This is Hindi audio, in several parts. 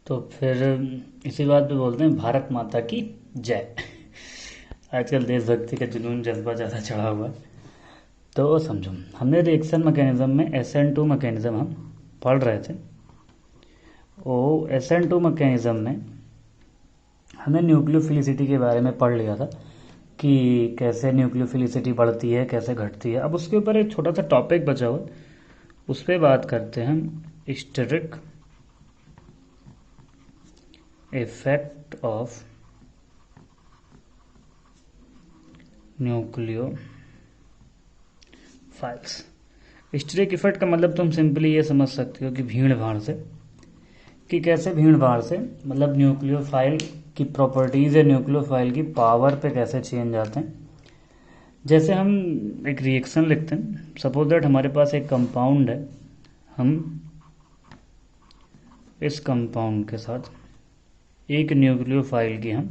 तो फिर इसी बात पे बोलते हैं भारत माता की जय। आजकल देशभक्ति का जुनून जज्बा ज़्यादा चढ़ा हुआ है। तो समझो, हमने रिएक्शन मैकेनिज्म में SN2 मैकेनिज्म हम पढ़ रहे थे। वो SN2 मैकेनिज्म में हमने न्यूक्लियोफिलिसिटी के बारे में पढ़ लिया था कि कैसे न्यूक्लियोफिलिसिटी बढ़ती है, कैसे घटती है। अब उसके ऊपर एक छोटा सा टॉपिक बचा हुआ, उस पर बात करते हैं हम। Steric effect of nucleophiles. Steric effect का मतलब तुम सिंपली ये समझ सकते हो कि भीड़ भाड़ से, कि कैसे भीड़ भाड़ से मतलब न्यूक्लियोफाइल की प्रॉपर्टीज़ है, न्यूक्लियोफाइल की पावर पे कैसे चेंज आते हैं। जैसे हम एक रिएक्शन लिखते हैं, सपोज दैट हमारे पास एक कंपाउंड है, हम इस कंपाउंड के साथ एक न्यूक्लियोफाइल की हम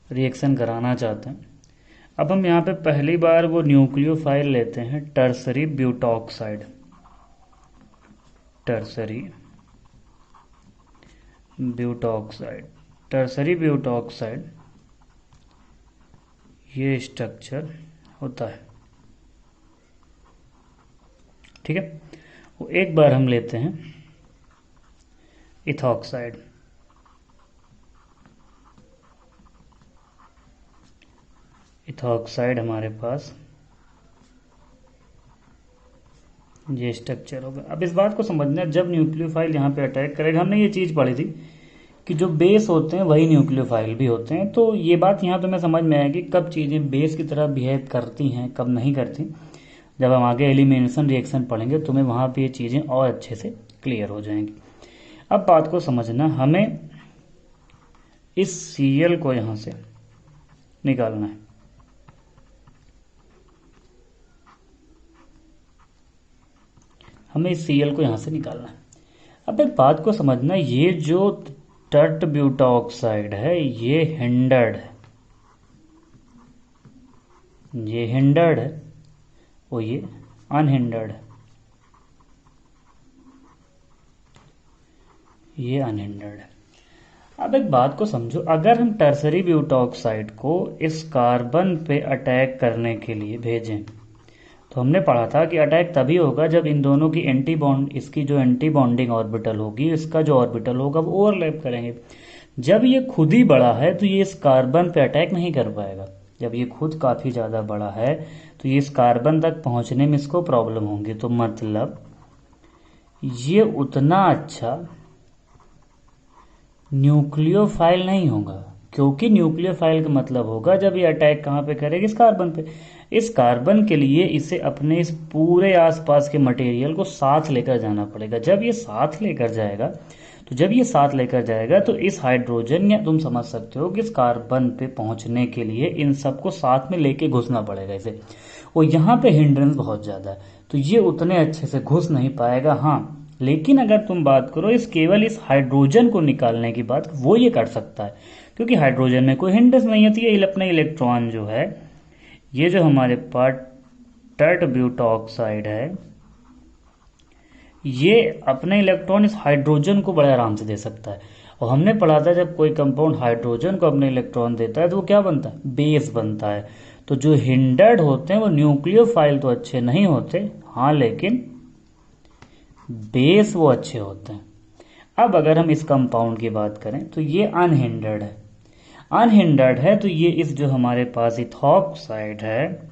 रिएक्शन कराना चाहते हैं। अब हम यहाँ पे पहली बार वो न्यूक्लियोफाइल लेते हैं tertiary butoxide. Tertiary butoxide, tertiary butoxide ये स्ट्रक्चर होता है, ठीक है। वो एक बार हम लेते हैं इथॉक्साइड। इथॉक्साइड हमारे पास ये स्ट्रक्चर होगा। अब इस बात को समझना, जब न्यूक्लियोफाइल यहाँ पे अटैक करेगा, हमने ये चीज़ पढ़ी थी कि जो बेस होते हैं वही न्यूक्लियोफाइल भी होते हैं। तो ये बात यहाँ तुम्हें समझ में आएगी कब चीज़ें बेस की तरह बिहेव करती हैं, कब नहीं करती। जब हम आगे एलिमिनेशन रिएक्शन पढ़ेंगे तुम्हें वहाँ पे ये चीज़ें और अच्छे से क्लियर हो जाएंगी। अब बात को समझना, हमें इस Cl को यहाँ से निकालना है। हमें इस Cl को यहाँ से निकालना है। अब एक बात को समझना, ये जो टर्ट ब्यूटॉक्साइड है ये हिंडर्ड है, ये हिंडर्ड है और ये अनहिंडर्ड है, ये अनहिंडर्ड है। अब एक बात को समझो, अगर हम टर्सरी ब्यूटॉक्साइड को इस कार्बन पे अटैक करने के लिए भेजें, तो हमने पढ़ा था कि अटैक तभी होगा जब इन दोनों की एंटी बॉन्ड, इसकी जो एंटी बॉन्डिंग ऑर्बिटल होगी, इसका जो ऑर्बिटल होगा वो ओवरलैप करेंगे। जब ये खुद ही बड़ा है तो ये इस कार्बन पे अटैक नहीं कर पाएगा। जब ये खुद काफ़ी ज़्यादा बड़ा है तो ये इस कार्बन तक पहुंचने में इसको प्रॉब्लम होंगी। तो मतलब ये उतना अच्छा न्यूक्लियोफाइल नहीं होगा, क्योंकि न्यूक्लियोफाइल का मतलब होगा जब ये अटैक कहाँ पे करेगा, इस कार्बन पे। इस कार्बन के लिए इसे अपने इस पूरे आसपास के मटेरियल को साथ लेकर जाना पड़ेगा। जब ये साथ लेकर जाएगा, तो जब ये साथ लेकर जाएगा तो इस हाइड्रोजन, या तुम समझ सकते हो कि इस कार्बन पे पहुंचने के लिए इन सबको साथ में लेके घुसना पड़ेगा इसे। और यहाँ पे हिंड्रेंस बहुत ज़्यादा है, तो ये उतने अच्छे से घुस नहीं पाएगा। हाँ, लेकिन अगर तुम बात करो इस केवल इस हाइड्रोजन को निकालने की बात, वो ये कर सकता है, क्योंकि हाइड्रोजन में कोई हिंड्रेंस नहीं होती है। अपना इलेक्ट्रॉन जो है, ये जो हमारे पास टर्ट ब्यूटॉक्साइड है, ये अपने इलेक्ट्रॉन इस हाइड्रोजन को बड़े आराम से दे सकता है। और हमने पढ़ा था जब कोई कंपाउंड हाइड्रोजन को अपने इलेक्ट्रॉन देता है तो वो क्या बनता है, बेस बनता है। तो जो हिंडर्ड होते हैं वो न्यूक्लियोफाइल तो अच्छे नहीं होते, हाँ, लेकिन बेस वो अच्छे होते हैं। अब अगर हम इस कंपाउंड की बात करें तो ये अनहिंडर्ड है। अनहिंडर्ड है तो ये इस जो हमारे पास इथॉक्साइड है,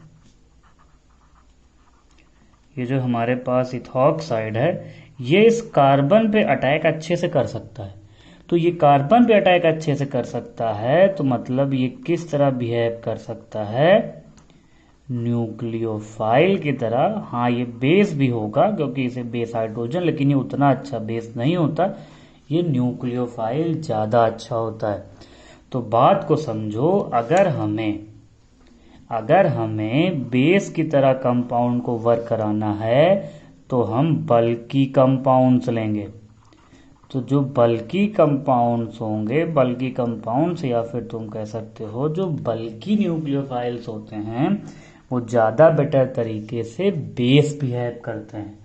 ये जो हमारे पास इथॉक्साइड है, ये इस कार्बन पे अटैक अच्छे से कर सकता है। तो ये कार्बन पे अटैक अच्छे से कर सकता है, तो मतलब ये किस तरह बिहेव कर सकता है, न्यूक्लियोफाइल की तरह। हाँ, ये बेस भी होगा क्योंकि इसे बेस हाइड्रोजन, लेकिन ये उतना अच्छा बेस नहीं होता, ये न्यूक्लियोफाइल ज़्यादा अच्छा होता है। तो बात को समझो, अगर हमें बेस की तरह कंपाउंड को वर्क कराना है तो हम बल्की कंपाउंड्स लेंगे। तो जो बल्की कंपाउंड्स होंगे, बल्की कंपाउंड्स, या फिर तुम कह सकते हो जो बल्की न्यूक्लियोफाइल्स होते हैं, वो ज़्यादा बेटर तरीके से बेस बिहेव करते हैं।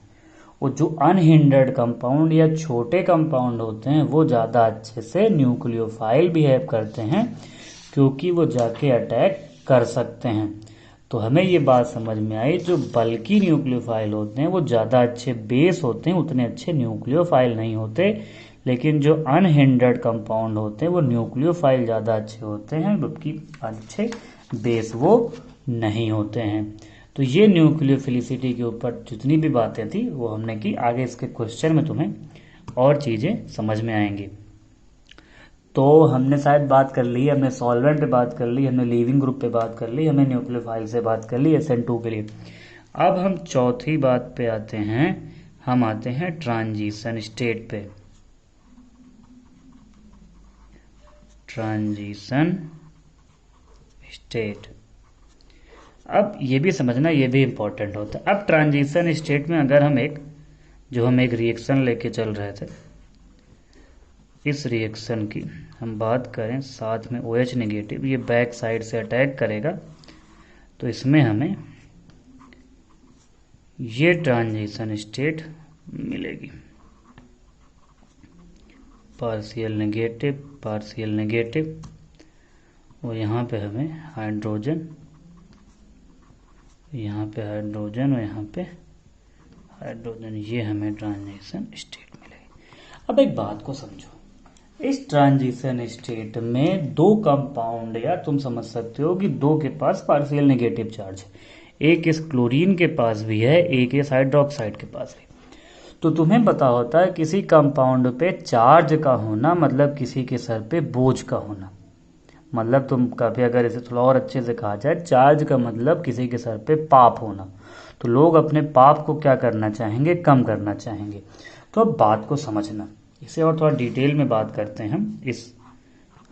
वो जो अनहिंडर्ड कंपाउंड या छोटे कंपाउंड होते हैं वो ज़्यादा अच्छे से न्यूक्लियोफाइल बिहेव करते हैं, क्योंकि वो जाके अटैक कर सकते हैं। तो हमें ये बात समझ में आई, जो बल्कि न्यूक्लियोफाइल होते हैं वो ज़्यादा अच्छे बेस होते हैं, उतने अच्छे न्यूक्लियोफाइल नहीं होते। लेकिन जो अनहिंडर्ड कंपाउंड होते हैं वो न्यूक्लियोफाइल ज़्यादा अच्छे होते हैं, जबकि अच्छे बेस वो नहीं होते हैं। तो ये न्यूक्लियोफिलिसिटी के ऊपर जितनी भी बातें थी वो हमने की। आगे इसके क्वेश्चन में तुम्हें और चीज़ें समझ में आएंगी। तो हमने शायद बात कर ली, हमने सॉल्वेंट पे बात कर ली, हमने लीविंग ग्रुप पे बात कर ली, हमने न्यूक्लियोफाइल से बात कर ली SN2 के लिए। अब हम चौथी बात पे आते हैं, हम आते हैं ट्रांजिशन स्टेट पे। ट्रांजिशन स्टेट, अब ये भी समझना, ये भी इंपॉर्टेंट होता है। अब ट्रांजिशन स्टेट में अगर हम एक रिएक्शन लेके चल रहे थे, इस रिएक्शन की हम बात करें, साथ में OH नेगेटिव ये बैक साइड से अटैक करेगा, तो इसमें हमें ये ट्रांजिशन स्टेट मिलेगी, पार्शियल नेगेटिव, और यहाँ पे हमें हाइड्रोजन, यहाँ पे हाइड्रोजन और यहाँ पे हाइड्रोजन, ये हमें ट्रांजिशन स्टेट मिलेगी। अब एक बात को समझो, इस ट्रांजिशन स्टेट में दो कंपाउंड, या तुम समझ सकते हो कि दो के पास पार्शियल नेगेटिव चार्ज है, एक इस क्लोरीन के पास भी है, एक इस हाइड्रोक्साइड के पास भी। तो तुम्हें पता होता है किसी कंपाउंड पे चार्ज का होना मतलब किसी के सर पे बोझ का होना। मतलब तुम कभी अगर इसे थोड़ा और अच्छे से कहा जाए, चार्ज का मतलब किसी के सर पे पाप होना। तो लोग अपने पाप को क्या करना चाहेंगे, कम करना चाहेंगे। तो अब बात को समझना, इसे और थोड़ा डिटेल में बात करते हैं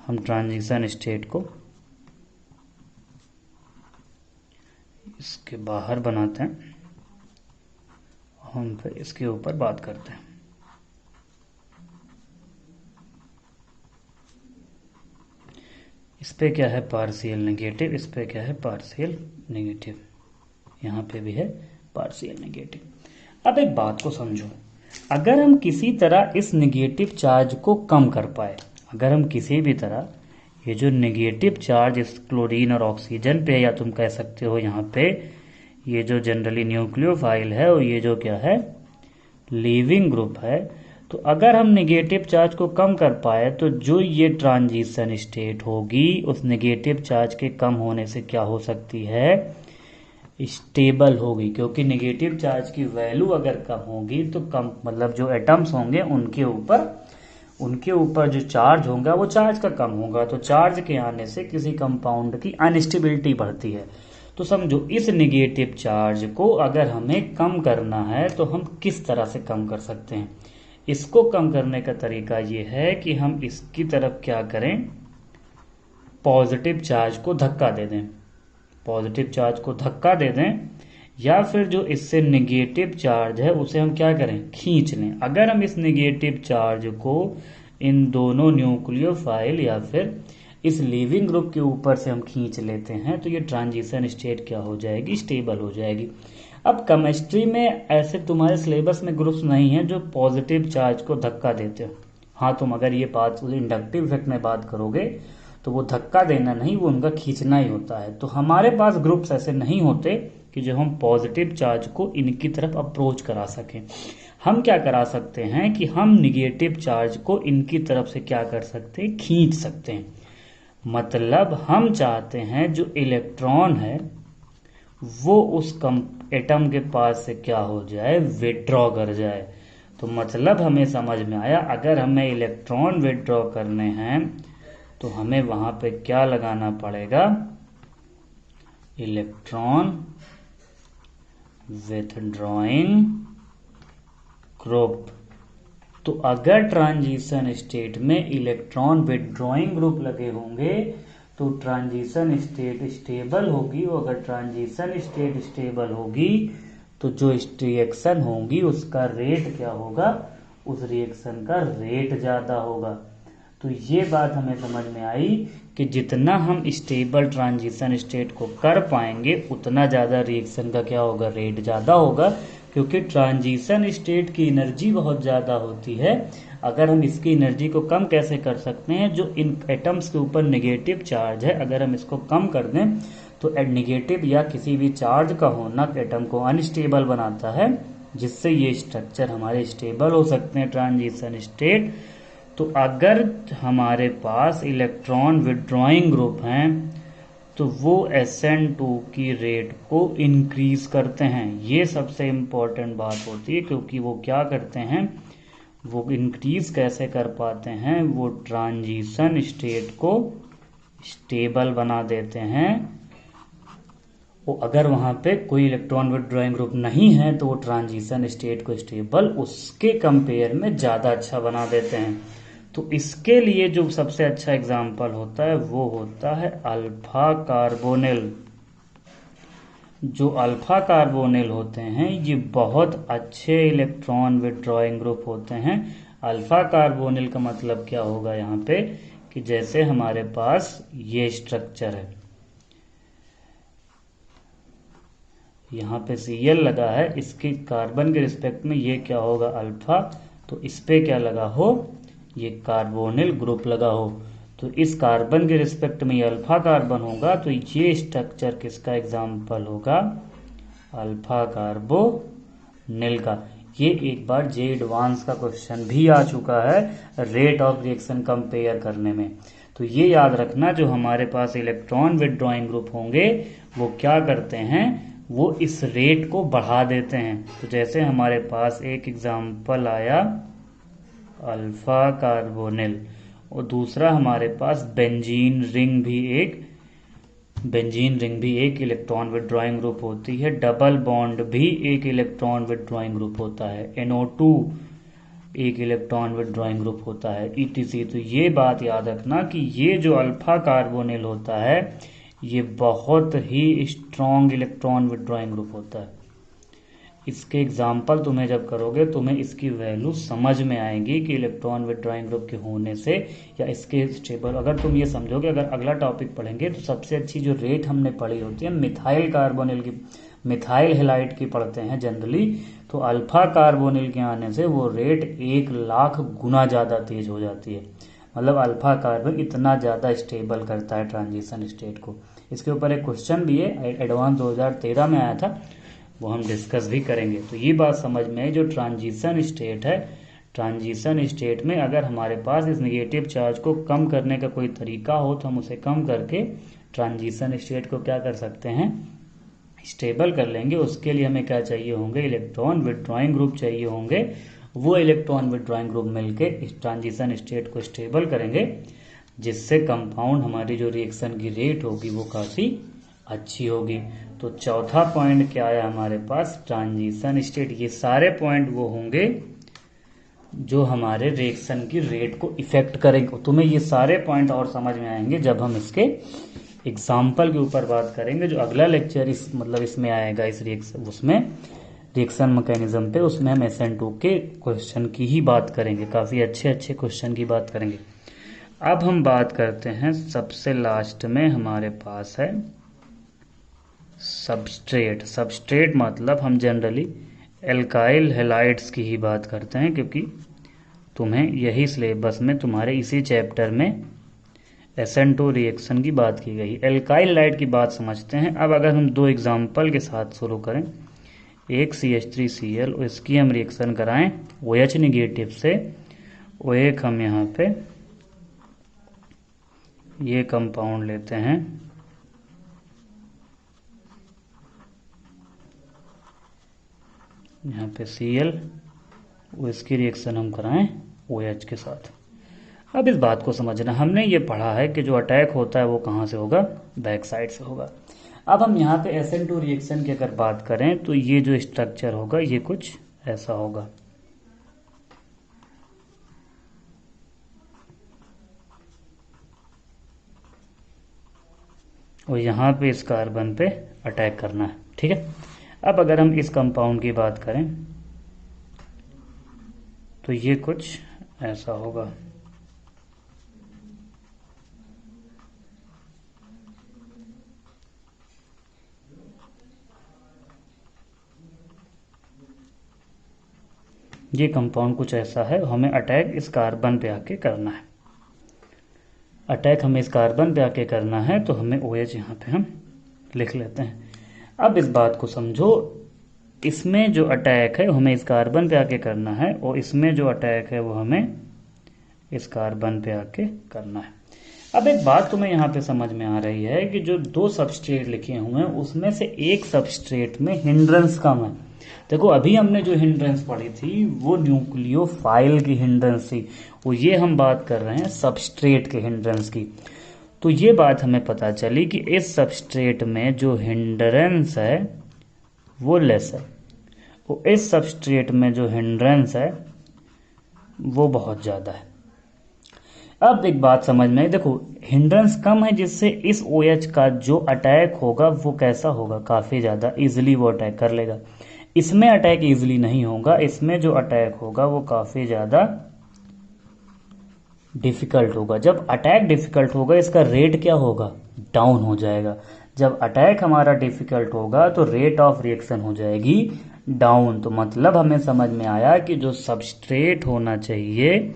हम ट्रांजिशन स्टेट को इसके बाहर बनाते हैं, हम फिर इसके ऊपर बात करते हैं। इस पे क्या है, पार्शियल नेगेटिव, इस पे क्या है, पार्शियल नेगेटिव, यहाँ पे भी है पार्शियल नेगेटिव। अब एक बात को समझो, अगर हम किसी तरह इस नेगेटिव चार्ज को कम कर पाए, अगर हम किसी भी तरह ये जो नेगेटिव चार्ज इस क्लोरीन और ऑक्सीजन पे, या तुम कह सकते हो यहाँ पे ये जो जनरली न्यूक्लियोफाइल है और ये जो क्या है लीविंग ग्रुप है, तो अगर हम नेगेटिव चार्ज को कम कर पाए तो जो ये ट्रांजिशन स्टेट होगी उस नेगेटिव चार्ज के कम होने से क्या हो सकती है, स्टेबल होगी। क्योंकि नेगेटिव चार्ज की वैल्यू अगर कम होगी तो कम मतलब जो एटम्स होंगे उनके ऊपर जो चार्ज होगा वो चार्ज का कम होगा। तो चार्ज के आने से किसी कंपाउंड की अनस्टेबिलिटी बढ़ती है। तो समझो, इस नेगेटिव चार्ज को अगर हमें कम करना है तो हम किस तरह से कम कर सकते हैं। इसको कम करने का तरीका ये है कि हम इसकी तरफ क्या करें, पॉजिटिव चार्ज को धक्का दे दें, पॉजिटिव चार्ज को धक्का दे दें, या फिर जो इससे नेगेटिव चार्ज है उसे हम क्या करें, खींच लें। अगर हम इस नेगेटिव चार्ज को इन दोनों न्यूक्लियोफाइल या फिर इस लीविंग ग्रुप के ऊपर से हम खींच लेते हैं तो ये ट्रांजिशन स्टेट क्या हो जाएगी, स्टेबल हो जाएगी। अब केमिस्ट्री में ऐसे तुम्हारे सिलेबस में ग्रुप्स नहीं है जो पॉजिटिव चार्ज को धक्का देते हो। हाँ, तुम अगर ये बात इंडक्टिव इफेक्ट में बात करोगे तो वो धक्का देना नहीं, वो उनका खींचना ही होता है। तो हमारे पास ग्रुप्स ऐसे नहीं होते कि जो हम पॉजिटिव चार्ज को इनकी तरफ अप्रोच करा सकें। हम क्या करा सकते हैं कि हम निगेटिव चार्ज को इनकी तरफ से क्या कर सकते हैं, खींच सकते हैं। मतलब हम चाहते हैं जो इलेक्ट्रॉन है वो उस एटम के पास से क्या हो जाए, विड्रॉ कर जाए। तो मतलब हमें समझ में आया, अगर हमें इलेक्ट्रॉन विड्रॉ करने हैं तो हमें वहां पे क्या लगाना पड़ेगा, इलेक्ट्रॉन विथड्रॉइंग ग्रुप। तो अगर ट्रांजिशन स्टेट में इलेक्ट्रॉन विथड्रॉइंग ग्रुप लगे होंगे तो ट्रांजिशन स्टेट स्टेबल होगी, और अगर ट्रांजिशन स्टेट स्टेबल होगी तो जो रिएक्शन होगी उसका रेट क्या होगा, उस रिएक्शन का रेट ज्यादा होगा। तो ये बात हमें समझ में आई कि जितना हम स्टेबल ट्रांजिशन स्टेट को कर पाएंगे उतना ज्यादा रिएक्शन का क्या होगा, रेट ज्यादा होगा। क्योंकि ट्रांजिशन स्टेट की एनर्जी बहुत ज़्यादा होती है। अगर हम इसकी एनर्जी को कम कैसे कर सकते हैं, जो इन एटम्स के ऊपर नेगेटिव चार्ज है अगर हम इसको कम कर दें तो नेगेटिव या किसी भी चार्ज का होना एटम को अनस्टेबल बनाता है, जिससे ये स्ट्रक्चर हमारे स्टेबल हो सकते हैं ट्रांजिशन स्टेट। तो अगर हमारे पास इलेक्ट्रॉन विड्रॉइंग ग्रुप हैं तो वो SN2 की रेट को इंक्रीज करते हैं। ये सबसे इम्पोर्टेंट बात होती है, क्योंकि वो क्या करते हैं, वो इंक्रीज कैसे कर पाते हैं, वो ट्रांजिशन स्टेट को स्टेबल बना देते हैं। वो अगर वहाँ पे कोई इलेक्ट्रॉन विड्रॉइंग ग्रुप नहीं है तो वो ट्रांजिशन स्टेट को स्टेबल उसके कंपेयर में ज़्यादा अच्छा बना देते हैं। तो इसके लिए जो सबसे अच्छा एग्जाम्पल होता है वो होता है अल्फा कार्बोनिल। जो अल्फा कार्बोनिल होते हैं ये बहुत अच्छे इलेक्ट्रॉन विड्रॉइंग ग्रुप होते हैं। अल्फा कार्बोनिल का मतलब क्या होगा यहाँ पे, कि जैसे हमारे पास ये स्ट्रक्चर है, यहाँ पे Cl लगा है, इसके कार्बन के रिस्पेक्ट में ये क्या होगा अल्फा, तो इस पे क्या लगा हो, ये कार्बोनिल ग्रुप लगा हो। तो इस कार्बन के रिस्पेक्ट में ये अल्फा कार्बन होगा, तो ये स्ट्रक्चर किसका एग्जाम्पल होगा, अल्फा कार्बोनिल का। ये एक बार जे एडवांस का क्वेश्चन भी आ चुका है रेट ऑफ रिएक्शन कंपेयर करने में। तो ये याद रखना, जो हमारे पास इलेक्ट्रॉन विड्रॉइंग ग्रुप होंगे वो क्या करते हैं, वो इस रेट को बढ़ा देते हैं। तो जैसे हमारे पास एक एग्जाम्पल आया अल्फा कार्बोनिल, और दूसरा हमारे पास बेंजीन रिंग भी एक इलेक्ट्रॉन विड्रॉइंग ग्रुप होती है। डबल बॉन्ड भी एक इलेक्ट्रॉन विड्रॉइंग ग्रुप होता है। NO2 एक इलेक्ट्रॉन विड्रॉइंग ग्रुप होता है, ETC। तो ये बात याद रखना कि ये जो अल्फा कार्बोनिल होता है ये बहुत ही स्ट्रॉन्ग इलेक्ट्रॉन विड्रॉइंग ग्रुप होता है। इसके एग्जाम्पल तुम्हें जब करोगे तुम्हें इसकी वैल्यू समझ में आएगी कि इलेक्ट्रॉन विड्रॉइंग ग्रुप के होने से या इसके स्टेबल, अगर तुम ये समझोगे, अगर अगला टॉपिक पढ़ेंगे तो सबसे अच्छी जो रेट हमने पढ़ी होती है मिथाइल कार्बोनिल की, मिथाइल हेलाइड की पढ़ते हैं जनरली, तो अल्फा कार्बोनिल के आने से वो रेट 1,00,000 गुना ज़्यादा तेज हो जाती है। मतलब अल्फा कार्बन इतना ज़्यादा स्टेबल करता है ट्रांजिशन स्टेट को। इसके ऊपर एक क्वेश्चन भी है, एडवांस 2013 में आया था, वो हम डिस्कस भी करेंगे। तो ये बात समझ में आई, जो ट्रांजिशन स्टेट है, ट्रांजिशन स्टेट में अगर हमारे पास इस नेगेटिव चार्ज को कम करने का कोई तरीका हो तो हम उसे कम करके ट्रांजिशन स्टेट को क्या कर सकते हैं, स्टेबल कर लेंगे। उसके लिए हमें क्या चाहिए होंगे, इलेक्ट्रॉन विड्रॉइंग ग्रुप चाहिए होंगे। वो इलेक्ट्रॉन विड्रॉइंग ग्रुप मिलके इस ट्रांजिशन स्टेट को स्टेबल करेंगे, जिससे कंपाउंड हमारी जो रिएक्शन की रेट होगी वो काफ़ी अच्छी होगी। तो चौथा पॉइंट क्या आया हमारे पास, ट्रांजिशन स्टेट। ये सारे पॉइंट वो होंगे जो हमारे रिएक्शन की रेट को इफेक्ट करेंगे। तुम्हें ये सारे पॉइंट और समझ में आएंगे जब हम इसके एग्जाम्पल के ऊपर बात करेंगे। जो अगला लेक्चर इसमें आएगा, इस रिएक्शन उसमें रिएक्शन मैकेनिज्म पे, उसमें हम SN2 के क्वेश्चन की ही बात करेंगे, काफ़ी अच्छे अच्छे क्वेश्चन की बात करेंगे। अब हम बात करते हैं सबसे लास्ट में हमारे पास है सबस्ट्रेट मतलब हम जनरली एल्काइल हेलाइड्स की ही बात करते हैं, क्योंकि तुम्हें यही सिलेबस में तुम्हारे इसी चैप्टर में SN2 रिएक्शन की बात की गई। एल्काइल हेलाइड की बात समझते हैं। अब अगर हम दो एग्जाम्पल के साथ शुरू करें, एक CH3Cl और इसकी हम रिएक्शन कराएं OH निगेटिव से, और एक हम यहाँ पे ये कंपाउंड लेते हैं, यहाँ पे Cl, वो इसकी रिएक्शन हम कराएं OH के साथ। अब इस बात को समझना, हमने ये पढ़ा है कि जो अटैक होता है वो कहाँ से होगा, बैक साइड से होगा। अब हम यहाँ पे SN2 रिएक्शन की अगर बात करें तो ये जो स्ट्रक्चर होगा ये कुछ ऐसा होगा। और यहाँ पे इस कार्बन पे अटैक करना है, ठीक है। अब अगर हम इस कंपाउंड की बात करें तो ये कुछ ऐसा होगा। ये कंपाउंड कुछ ऐसा है, हमें अटैक इस कार्बन पे आके करना है। अटैक हमें इस कार्बन पे आके करना है, तो हमें OH यहाँ पे हम लिख लेते हैं। अब इस बात को समझो, इसमें जो अटैक है हमें इस कार्बन पे आके करना है, और इसमें जो अटैक है वो हमें इस कार्बन पे आके करना है। अब एक बात तुम्हें यहाँ पे समझ में आ रही है कि जो दो सबस्ट्रेट लिखे हुए हैं उसमें से एक सबस्ट्रेट में हिंड्रेंस कम है। देखो अभी हमने जो हिंड्रेंस पढ़ी थी वो न्यूक्लियोफाइल की हिंड्रेंस थी, वो ये हम बात कर रहे हैं सबस्ट्रेट के हिंड्रेंस की। तो ये बात हमें पता चली कि इस सबस्ट्रेट में जो हिंड्रेंस है वो लेस है, वो इस सबस्ट्रेट में जो हिंड्रेंस है वो बहुत ज़्यादा है। अब एक बात समझ में आई, देखो हिंड्रेंस कम है जिससे इस OH का जो अटैक होगा वो कैसा होगा, काफ़ी ज़्यादा इजीली वो अटैक कर लेगा। इसमें अटैक इजीली नहीं होगा, इसमें जो अटैक होगा वो काफ़ी ज़्यादा डिफ़िकल्ट होगा। जब अटैक डिफ़िकल्ट होगा इसका रेट क्या होगा, डाउन हो जाएगा। जब अटैक हमारा डिफ़िकल्ट होगा तो रेट ऑफ रिएक्शन हो जाएगी डाउन। तो मतलब हमें समझ में आया कि जो सबस्ट्रेट होना चाहिए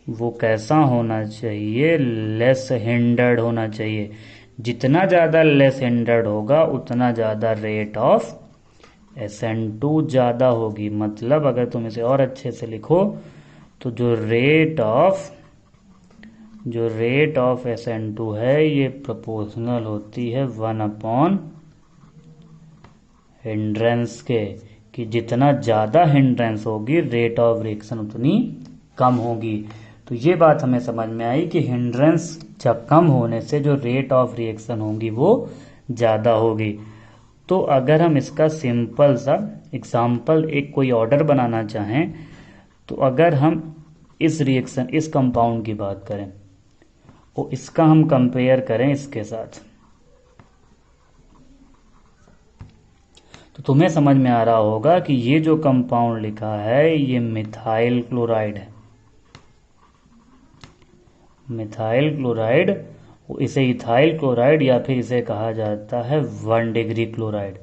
वो कैसा होना चाहिए, लेस हिंडर्ड होना चाहिए। जितना ज़्यादा लेस हिंडर्ड होगा उतना ज़्यादा रेट ऑफ SN2 ज़्यादा होगी। मतलब अगर तुम इसे और अच्छे से लिखो तो जो रेट ऑफ SN2 है ये प्रोपोर्शनल होती है 1 हिंड्रेंस के, कि जितना ज़्यादा हिंड्रेंस होगी रेट ऑफ रिएक्शन उतनी कम होगी। तो ये बात हमें समझ में आई कि हिंड्रेंस जब कम होने से जो रेट ऑफ रिएक्शन होगी वो ज़्यादा होगी। तो अगर हम इसका सिंपल सा एग्जाम्पल एक कोई ऑर्डर बनाना चाहें, तो अगर हम इस रिएक्शन इस कंपाउंड की बात करें और इसका हम कंपेयर करें इसके साथ, तो तुम्हें समझ में आ रहा होगा कि ये जो कंपाउंड लिखा है ये मिथाइल क्लोराइड है। मिथाइल क्लोराइड, इसे इथाइल क्लोराइड या फिर इसे कहा जाता है 1 डिग्री क्लोराइड।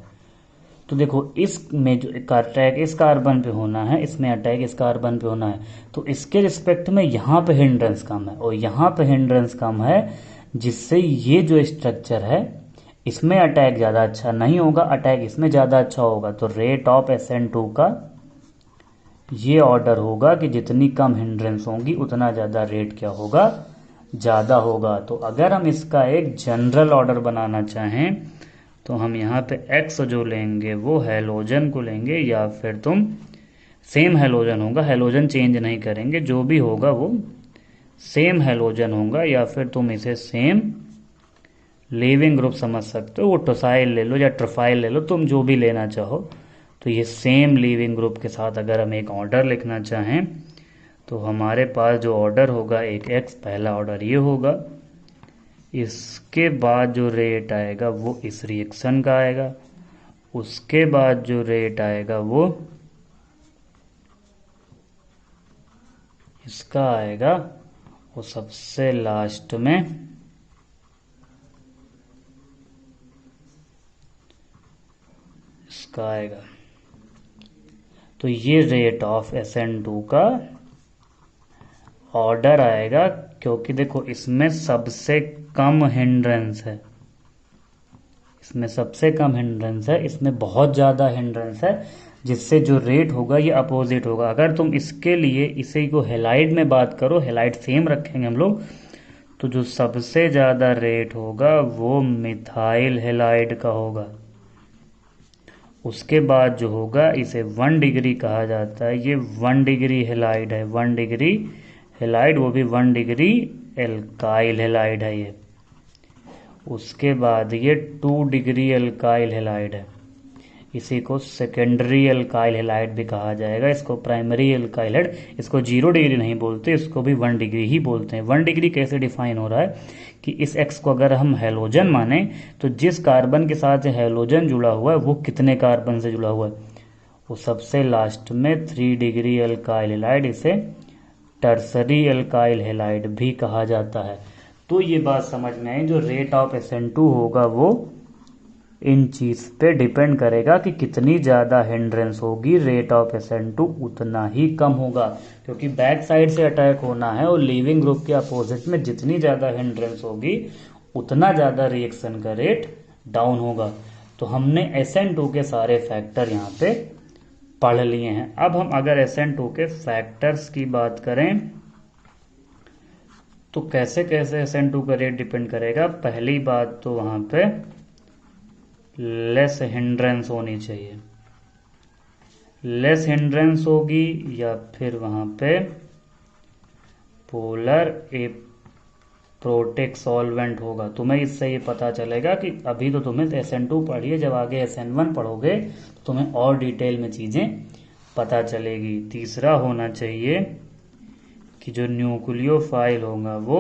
तो देखो इसमें जो अटैक इस कार्बन पे होना है, इसमें अटैक इस कार्बन पे होना है, तो इसके रिस्पेक्ट में यहाँ पे हिंड्रेंस कम है और यहाँ पे हिंड्रेंस कम है, जिससे ये जो स्ट्रक्चर है इसमें अटैक ज़्यादा अच्छा नहीं होगा, अटैक इसमें ज़्यादा अच्छा होगा। तो रेट ऑफ SN2 का ये ऑर्डर होगा कि जितनी कम हिंड्रेंस होगी उतना ज़्यादा रेट क्या होगा, ज़्यादा होगा। तो अगर हम इसका एक जनरल ऑर्डर बनाना चाहें तो हम यहाँ पे X जो लेंगे वो हैलोजन को लेंगे, या फिर तुम सेम हैलोजन होगा, हैलोजन चेंज नहीं करेंगे, जो भी होगा वो सेम हैलोजन होगा, या फिर तुम इसे सेम लिविंग ग्रुप समझ सकते हो, वो टोसाइल ले लो या ट्रोफाइल ले लो, तुम जो भी लेना चाहो। तो ये सेम लिविंग ग्रुप के साथ अगर हम एक ऑर्डर लिखना चाहें तो हमारे पास जो ऑर्डर होगा एक X, पहला ऑर्डर ये होगा, इसके बाद जो रेट आएगा वो इस रिएक्शन का आएगा, उसके बाद जो रेट आएगा वो इसका आएगा, वो सबसे लास्ट में इसका आएगा। तो ये रेट ऑफ SN2 का ऑर्डर आएगा, क्योंकि देखो इसमें सबसे कम हिंड्रेंस है, इसमें सबसे कम हिंड्रेंस है, इसमें बहुत ज़्यादा हिंड्रेंस है, जिससे जो रेट होगा ये अपोजिट होगा। अगर तुम इसके लिए इसे को हेलाइड में बात करो, हेलाइड सेम रखेंगे हम लोग, तो जो सबसे ज़्यादा रेट होगा वो मिथाइल हेलाइड का होगा। उसके बाद जो होगा इसे 1 डिग्री कहा जाता है, ये 1 डिग्री हेलाइड है, 1 डिग्री हेलाइड, वो भी 1 डिग्री एल्काइल हेलाइड है ये। उसके बाद ये 2 डिग्री एल्काइल हेलाइड है, इसी को सेकेंडरी एल्काइल हेलाइड भी कहा जाएगा, इसको प्राइमरी एल्काइल हेलाइड, इसको 0 डिग्री नहीं बोलते, इसको भी 1 डिग्री ही बोलते हैं। 1 डिग्री कैसे डिफाइन हो रहा है कि इस X को अगर हम हैलोजन माने तो जिस कार्बन के साथ हैलोजन जुड़ा हुआ है वो कितने कार्बन से जुड़ा हुआ है, वो सबसे लास्ट में 3 डिग्री एल्काइल हेलाइड, इसे टर्सरी एल्काइल हेलाइड भी कहा जाता है। तो ये बात समझ में आई, जो रेट ऑफ SN2 होगा वो इन चीज़ पे डिपेंड करेगा कि कितनी ज़्यादा हिंड्रेंस होगी, रेट ऑफ SN2 उतना ही कम होगा, क्योंकि बैक साइड से अटैक होना है और लीविंग ग्रुप के अपोजिट में जितनी ज़्यादा हिंड्रेंस होगी उतना ज़्यादा रिएक्शन का रेट डाउन होगा। तो हमने SN2 के सारे फैक्टर यहाँ पे पढ़ लिए हैं। अब हम अगर SN2 के फैक्टर्स की बात करें तो कैसे कैसे SN2 का रेट डिपेंड करेगा। पहली बात तो वहाँ पे लेस हिंड्रेंस होनी चाहिए, लेस हिंड्रेंस होगी, या फिर वहाँ पे पोलर प्रोटेक सॉल्वेंट होगा। तुम्हें इससे ये पता चलेगा कि अभी तो तुमने SN2 पढ़ी है, जब आगे SN1 पढ़ोगे तो तुम्हें और डिटेल में चीज़ें पता चलेगी। तीसरा होना चाहिए कि जो न्यूक्लियोफाइल होगा वो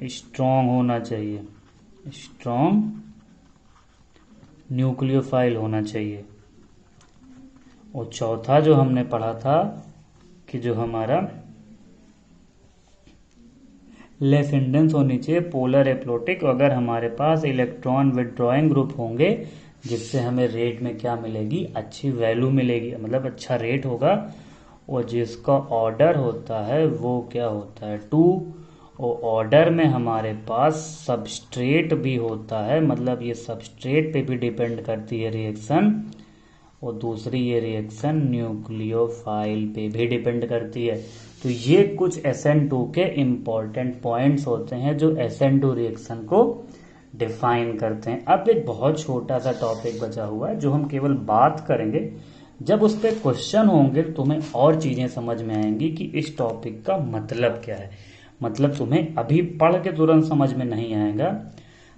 स्ट्रॉन्ग होना चाहिए, स्ट्रॉन्ग न्यूक्लियोफाइल होना चाहिए। और चौथा जो हमने पढ़ा था कि जो हमारा लेस हिंड्रेंस होनी चाहिए, पोलर एप्लोटिक। अगर हमारे पास इलेक्ट्रॉन विड्रॉइंग ग्रुप होंगे जिससे हमें रेट में क्या मिलेगी, अच्छी वैल्यू मिलेगी, मतलब अच्छा रेट होगा। और जिसका ऑर्डर होता है वो क्या होता है 2, और ऑर्डर में हमारे पास सबस्ट्रेट भी होता है, मतलब ये सबस्ट्रेट पे भी डिपेंड करती है रिएक्शन। और दूसरी ये रिएक्शन न्यूक्लियोफाइल पे भी डिपेंड करती है। तो ये कुछ SN2 के इम्पॉर्टेंट पॉइंट्स होते हैं जो SN2 रिएक्शन को डिफाइन करते हैं। अब एक बहुत छोटा सा टॉपिक बचा हुआ है जो हम केवल बात करेंगे, जब उस पर क्वेश्चन होंगे तुम्हें और चीज़ें समझ में आएंगी कि इस टॉपिक का मतलब क्या है। मतलब तुम्हें अभी पढ़ के तुरंत समझ में नहीं आएगा।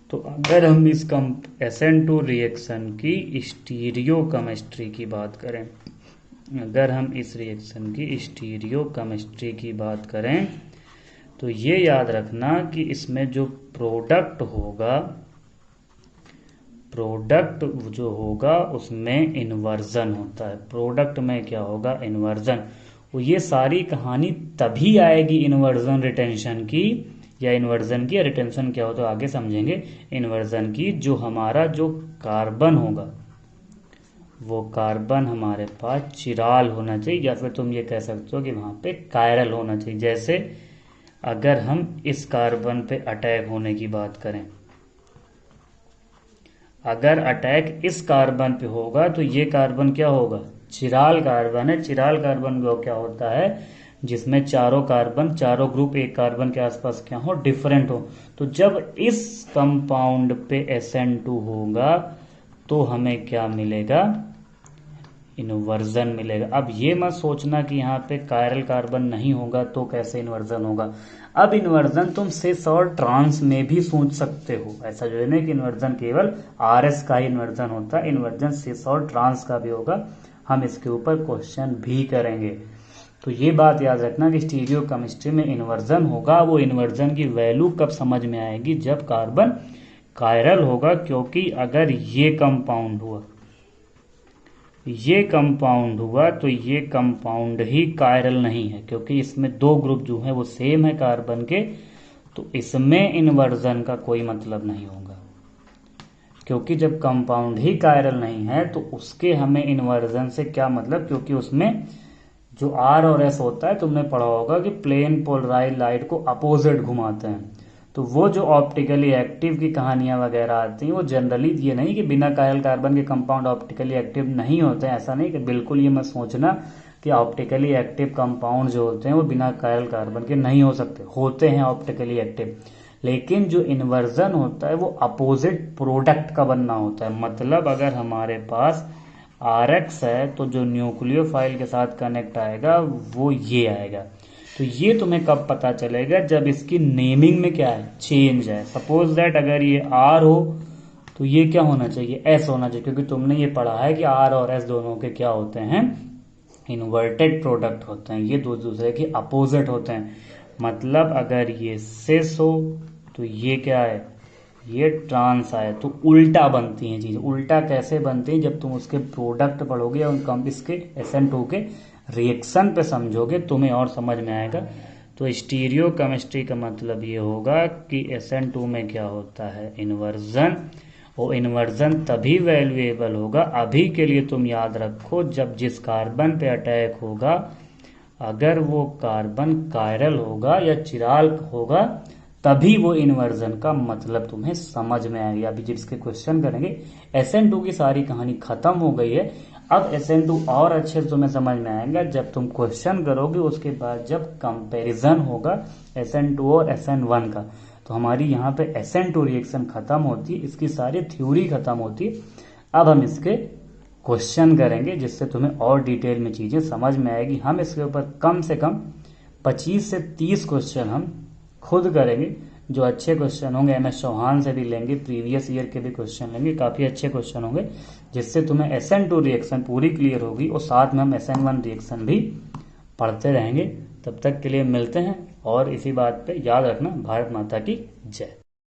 तो अगर हम इस SN2 रिएक्शन की स्टीरियो केमिस्ट्री की बात करें, अगर हम इस रिएक्शन की स्टीरियो केमिस्ट्री की बात करें तो ये याद रखना कि इसमें जो प्रोडक्ट होगा, प्रोडक्ट जो होगा उसमें इन्वर्जन होता है। प्रोडक्ट में क्या होगा, इन्वर्जन। वो ये सारी कहानी तभी आएगी इन्वर्जन रिटेंशन की, या इन्वर्जन की, या रिटेंशन क्या होता है आगे समझेंगे। इन्वर्जन की जो हमारा जो कार्बन होगा वो कार्बन हमारे पास चिराल होना चाहिए, या फिर तुम ये कह सकते हो कि वहाँ पे कायरल होना चाहिए। जैसे अगर हम इस कार्बन पे अटैक होने की बात करें, अगर अटैक इस कार्बन पे होगा तो ये कार्बन क्या होगा, चिराल कार्बन है। चिराल कार्बन को क्या होता है, जिसमें चारों कार्बन, चारों ग्रुप एक कार्बन के आसपास क्या हो, डिफरेंट हो। तो जब इस कंपाउंड पे SN2 होगा तो हमें क्या मिलेगा, इन्वर्जन मिलेगा। अब ये मत सोचना कि यहाँ पे कायरल कार्बन नहीं होगा तो कैसे इन्वर्जन होगा। अब इन्वर्जन तुम सिस और ट्रांस में भी सोच सकते हो, ऐसा जो है ना कि इन्वर्जन केवल RS का ही इन्वर्जन होता है, इन्वर्जन सिस और ट्रांस का भी होगा। हम इसके ऊपर क्वेश्चन भी करेंगे। तो ये बात याद रखना कि स्टीरियो केमिस्ट्री में इन्वर्जन होगा। वो इन्वर्जन की वैल्यू कब समझ में आएगी, जब कार्बन कायरल होगा। क्योंकि अगर ये कंपाउंड हुआ, ये कंपाउंड हुआ तो ये कंपाउंड ही कायरल नहीं है, क्योंकि इसमें दो ग्रुप जो है वो सेम है कार्बन के। तो इसमें इन्वर्जन का कोई मतलब नहीं होगा, क्योंकि जब कंपाउंड ही कायरल नहीं है तो उसके हमें इन्वर्जन से क्या मतलब, क्योंकि उसमें जो R और S होता है, तुमने पढ़ा होगा कि प्लेन पोलराइज लाइट को अपोजिट घुमाते हैं। तो वो जो ऑप्टिकली एक्टिव की कहानियां वगैरह आती हैं वो जनरली ये नहीं कि बिना कायल कार्बन के कंपाउंड ऑप्टिकली एक्टिव नहीं होते हैं, ऐसा नहीं कि बिल्कुल ये मत सोचना कि ऑप्टिकली एक्टिव कंपाउंड जो होते हैं वो बिना कायल कार्बन के नहीं हो सकते, होते हैं ऑप्टिकली एक्टिव। लेकिन जो इन्वर्जन होता है वो अपोजिट प्रोडक्ट का बनना होता है। मतलब अगर हमारे पास RX है तो जो न्यूक्लियोफाइल के साथ कनेक्ट आएगा वो ये आएगा। तो ये तुम्हें कब पता चलेगा, जब इसकी नेमिंग में क्या है, चेंज है। सपोज दैट अगर ये R हो तो ये क्या होना चाहिए, S होना चाहिए, क्योंकि तुमने ये पढ़ा है कि R और S दोनों के क्या होते हैं, इन्वर्टेड प्रोडक्ट होते हैं, ये दो दूसरे के अपोजिट होते हैं। मतलब अगर ये सिस हो तो ये क्या है, ये ट्रांस आए, तो उल्टा बनती हैं चीज़ें। उल्टा कैसे बनती हैं, जब तुम उसके प्रोडक्ट पढ़ोगे और कम इसके SN2 के रिएक्शन पे समझोगे तुम्हें और समझ में आएगा। तो स्टीरियो केमिस्ट्री का मतलब ये होगा कि SN2 में क्या होता है, इन्वर्जन। वो इन्वर्जन तभी वैल्यूएबल होगा, अभी के लिए तुम याद रखो, जब जिस कार्बन पे अटैक होगा अगर वो कार्बन कायरल होगा या चिराल होगा तभी वो इन्वर्जन का मतलब तुम्हें समझ में आएगी। अभी जिसके क्वेश्चन करेंगे, SN2 की सारी कहानी खत्म हो गई है। अब SN2 और अच्छे से तुम्हें समझ में आएगा जब तुम क्वेश्चन करोगे, उसके बाद जब कंपैरिजन होगा SN2 और SN1 का, तो हमारी यहाँ पे SN2 रिएक्शन खत्म होती है, इसकी सारी थ्योरी खत्म होती है। अब हम इसके क्वेश्चन करेंगे जिससे तुम्हें और डिटेल में चीज़ें समझ में आएगी। हम इसके ऊपर कम से कम 25 से 30 क्वेश्चन हम खुद करेंगे, जो अच्छे क्वेश्चन होंगे MS चौहान से भी लेंगे, प्रीवियस ईयर के भी क्वेश्चन लेंगे, काफ़ी अच्छे क्वेश्चन होंगे, जिससे तुम्हें SN2 रिएक्शन पूरी क्लियर होगी और साथ में हम SN1 रिएक्शन भी पढ़ते रहेंगे। तब तक के लिए मिलते हैं, और इसी बात पे याद रखना, भारत माता की जय।